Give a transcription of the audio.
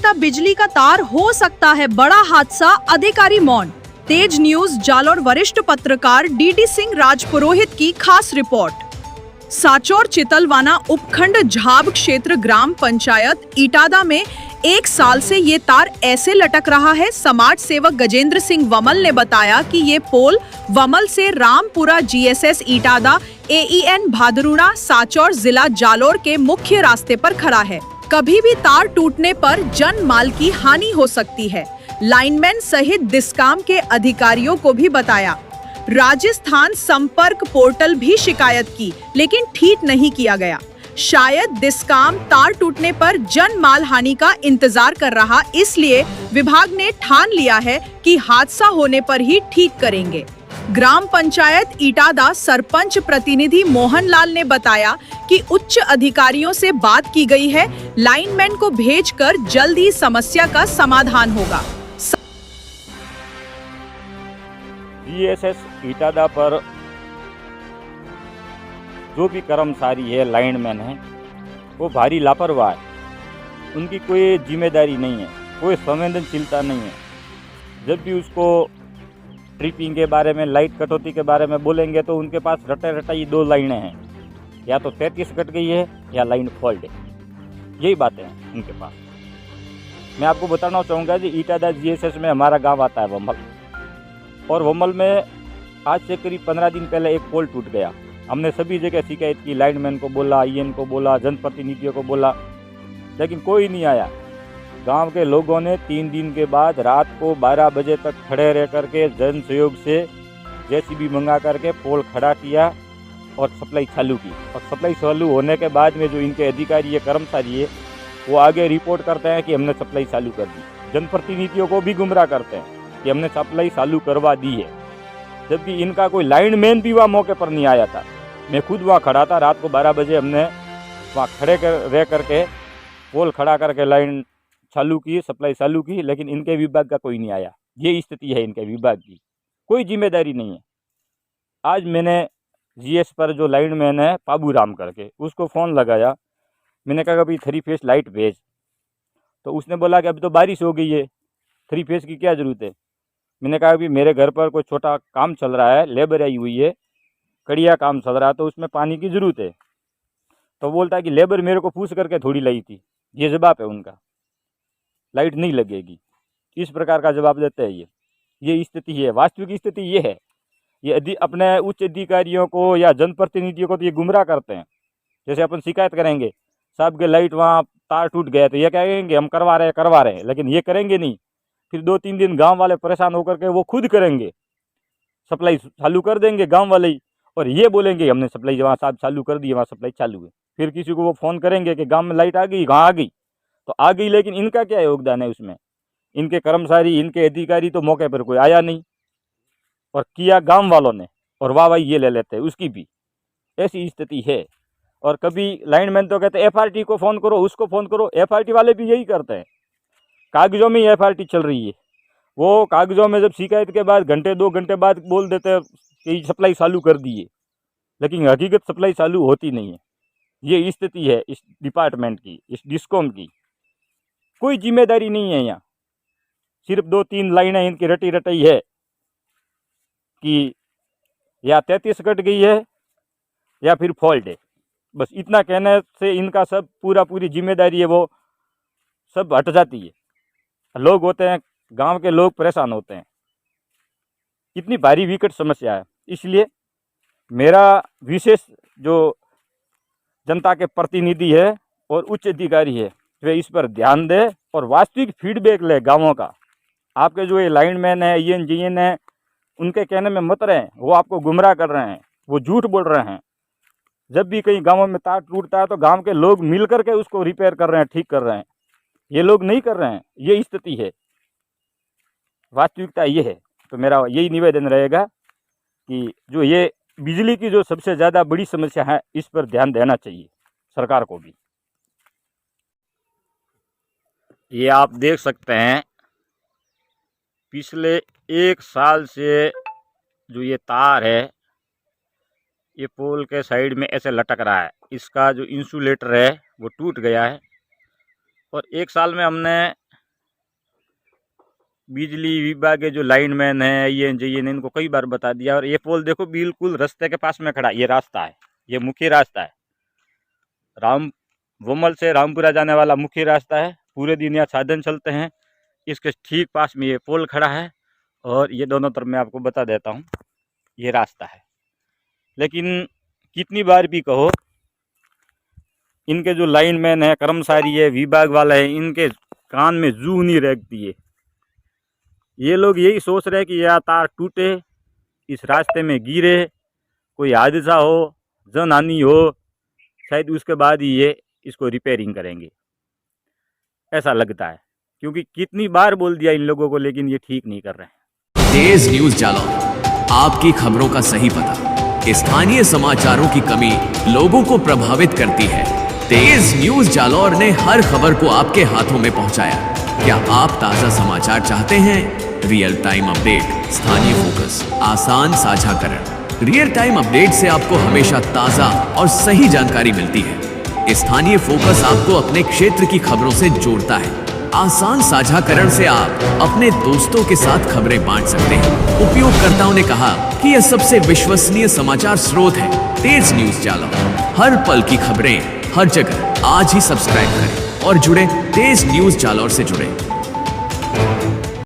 कटा बिजली का तार, हो सकता है बड़ा हादसा, अधिकारी मौन। तेज न्यूज जालोर वरिष्ठ पत्रकार डीडी सिंह राजपुरोहित की खास रिपोर्ट। साचौर चितलवाना उपखंड झाब क्षेत्र ग्राम पंचायत इटादा में 1 साल से ये तार ऐसे लटक रहा है। समाज सेवक गजेंद्र सिंह वमल ने बताया कि ये पोल वमल से रामपुरा जीएसएस इटादा एईएन भादरुणा साचौर जिला जालोर के मुख्य रास्ते पर खड़ा है। कभी भी तार टूटने पर जन माल की हानि हो सकती है। लाइनमैन सहित डिस्काम के अधिकारियों को भी बताया। राजस्थान संपर्क पोर्टल भी शिकायत की, लेकिन ठीक नहीं किया गया। शायद डिस्काम तार टूटने पर जन माल हानि का इंतजार कर रहा, इसलिए विभाग ने ठान लिया है कि हादसा होने पर ही ठीक करेंगे। ग्राम पंचायत इटादा सरपंच प्रतिनिधि मोहनलाल ने बताया कि उच्च अधिकारियों से बात की गई है। लाइनमैन को भेजकर जल्द ही समस्या का समाधान होगा। जीएसएस इटादा पर जो भी कर्मचारी है, लाइनमैन है, वो भारी लापरवाह है। उनकी कोई जिम्मेदारी नहीं है, कोई संवेदनशीलता नहीं है। जब भी उसको ट्रिपिंग के बारे में, लाइट कटौती के बारे में बोलेंगे तो उनके पास रटे रटाई 2 लाइनें हैं, या तो 33 कट गई है या लाइन फॉल्ट है। यही बातें हैं उनके पास। मैं आपको बताना चाहूँगा कि इटादा जीएसएस में हमारा गांव आता है वमल, और वमल में आज से करीब 15 दिन पहले एक पोल टूट गया। हमने सभी जगह शिकायत की, लाइनमैन को बोला, ईएन को बोला, जनप्रतिनिधियों को बोला, लेकिन कोई नहीं आया। गांव के लोगों ने 3 दिन के बाद रात को 12 बजे तक खड़े रह करके जन सहयोग से जेसीबी मंगा करके पोल खड़ा किया और सप्लाई चालू की। और सप्लाई चालू होने के बाद में जो इनके अधिकारी है, कर्मचारी है, वो आगे रिपोर्ट करते हैं कि हमने सप्लाई चालू कर दी। जनप्रतिनिधियों को भी गुमराह करते हैं कि हमने सप्लाई चालू करवा दी है, जबकि इनका कोई लाइनमैन भी वहाँ मौके पर नहीं आया था। मैं खुद वहाँ खड़ा था, रात को 12 बजे हमने वहाँ रह करके पोल खड़ा करके लाइन चालू की, सप्लाई चालू की, लेकिन इनके विभाग का कोई नहीं आया। ये स्थिति है इनके विभाग की, कोई जिम्मेदारी नहीं है। आज मैंने जीएस पर जो लाइनमैन है पाबू राम करके, उसको फ़ोन लगाया। मैंने कहा अभी 3 फेस लाइट भेज, तो उसने बोला कि अभी तो बारिश हो गई है, 3 फेस की क्या ज़रूरत है। मैंने कहा कि मेरे घर पर कोई छोटा काम चल रहा है, लेबर आई हुई है, कड़िया काम चल रहा है, तो उसमें पानी की ज़रूरत है। तो बोलता है कि लेबर मेरे को पूछ करके थोड़ी लाई थी। ये जवाब है उनका, लाइट नहीं लगेगी। इस प्रकार का जवाब देते हैं ये स्थिति है। वास्तविक स्थिति ये है। ये अपने उच्च अधिकारियों को या जनप्रतिनिधियों को तो ये गुमराह करते हैं। जैसे अपन शिकायत करेंगे, साहब के लाइट वहाँ तार टूट गया, तो ये कहेंगे हम करवा रहे हैं, लेकिन ये करेंगे नहीं। फिर 2-3 दिन गांव वाले परेशान होकर के वो खुद करेंगे, सप्लाई चालू कर देंगे गांव वाले ही, और ये बोलेंगे हमने सप्लाई वहाँ साहब चालू कर दी, वहाँ सप्लाई चालू है। फिर किसी को वो फ़ोन करेंगे कि गांव में लाइट आ गई, कहाँ आ गई, तो आ गई, लेकिन इनका क्या योगदान है उसमें। इनके कर्मचारी, इनके अधिकारी तो मौके पर कोई आया नहीं, और किया गांव वालों ने, और वाह वाह ये ले लेते हैं उसकी भी। ऐसी स्थिति है। और कभी लाइनमैन तो कहते हैं एफआरटी को फ़ोन करो, उसको फ़ोन करो। एफआरटी वाले भी यही करते हैं, कागज़ों में ही एफआरटी चल रही है। वो कागज़ों में जब शिकायत के बाद घंटे 2 घंटे बाद बोल देते हैं कि सप्लाई चालू कर दी है, लेकिन हकीकत सप्लाई चालू होती नहीं है। ये स्थिति है इस डिपार्टमेंट की, इस डिस्कॉम की। कोई जिम्मेदारी नहीं है यहाँ। सिर्फ 2-3 लाइनें इनकी रटी रटाई है कि या 33 कट गई है या फिर फॉल्ट है। बस इतना कहने से इनका सब पूरी जिम्मेदारी है वो सब हट जाती है। लोग होते हैं, गांव के लोग परेशान होते हैं। इतनी भारी विकट समस्या है। इसलिए मेरा विशेष जो जनता के प्रतिनिधि है और उच्च अधिकारी है, वे इस पर ध्यान दें और वास्तविक फीडबैक ले गाँवों का। आपके जो ये लाइनमैन है, ईएन जीएन है, उनके कहने में मत रहें। वो आपको गुमराह कर रहे हैं, वो झूठ बोल रहे हैं। जब भी कहीं गाँवों में तार टूटता है तो गांव के लोग मिल करके उसको रिपेयर कर रहे हैं, ठीक कर रहे हैं। ये लोग नहीं कर रहे हैं। ये स्थिति है, वास्तविकता ये है। तो मेरा यही निवेदन रहेगा कि जो ये बिजली की जो सबसे ज़्यादा बड़ी समस्या है, इस पर ध्यान देना चाहिए सरकार को भी। ये आप देख सकते हैं, पिछले 1 साल से जो ये तार है, ये पोल के साइड में ऐसे लटक रहा है। इसका जो इंसुलेटर है वो टूट गया है, और 1 साल में हमने बिजली विभाग के जो लाइनमैन है ये ने इनको कई बार बता दिया। और ये पोल देखो बिल्कुल रास्ते के पास में खड़ा, ये रास्ता है, ये मुख्य रास्ता है, वोमल से रामपुरा जाने वाला मुख्य रास्ता है। पूरे दिन यहाँ साधन चलते हैं। इसके ठीक पास में ये पोल खड़ा है और ये दोनों तरफ मैं आपको बता देता हूँ, ये रास्ता है। लेकिन कितनी बार भी कहो, इनके जो लाइनमैन है, कर्मचारी है, विभाग वाला है, इनके कान में जू नहीं रखती है। ये लोग यही सोच रहे हैं कि यह तार टूटे, इस रास्ते में गिरे, कोई हादसा हो, जनहानि हो, शायद उसके बाद ही ये इसको रिपेयरिंग करेंगे, ऐसा लगता है। क्योंकि कितनी बार बोल दिया इन लोगों को, लेकिन ये ठीक नहीं कर रहे हैं। तेज न्यूज जालौर, आपकी खबरों का सही पता। स्थानीय समाचारों की कमी लोगों को प्रभावित करती है। तेज न्यूज जालौर ने हर खबर को आपके हाथों में पहुंचाया। क्या आप ताजा समाचार चाहते हैं? रियल टाइम अपडेट, स्थानीय फोकस, आसान साझाकरण। रियल टाइम अपडेट से आपको हमेशा ताजा और सही जानकारी मिलती है। स्थानीय फोकस आपको अपने क्षेत्र की खबरों से जोड़ता है। आसान साझाकरण से आप अपने दोस्तों के साथ खबरें बांट सकते हैं। उपयोगकर्ताओं ने कहा कि यह सबसे विश्वसनीय समाचार स्रोत है। तेज न्यूज जालौर, हर पल की खबरें, हर जगह। आज ही सब्सक्राइब करें और जुड़े तेज न्यूज जालौर से जुड़े।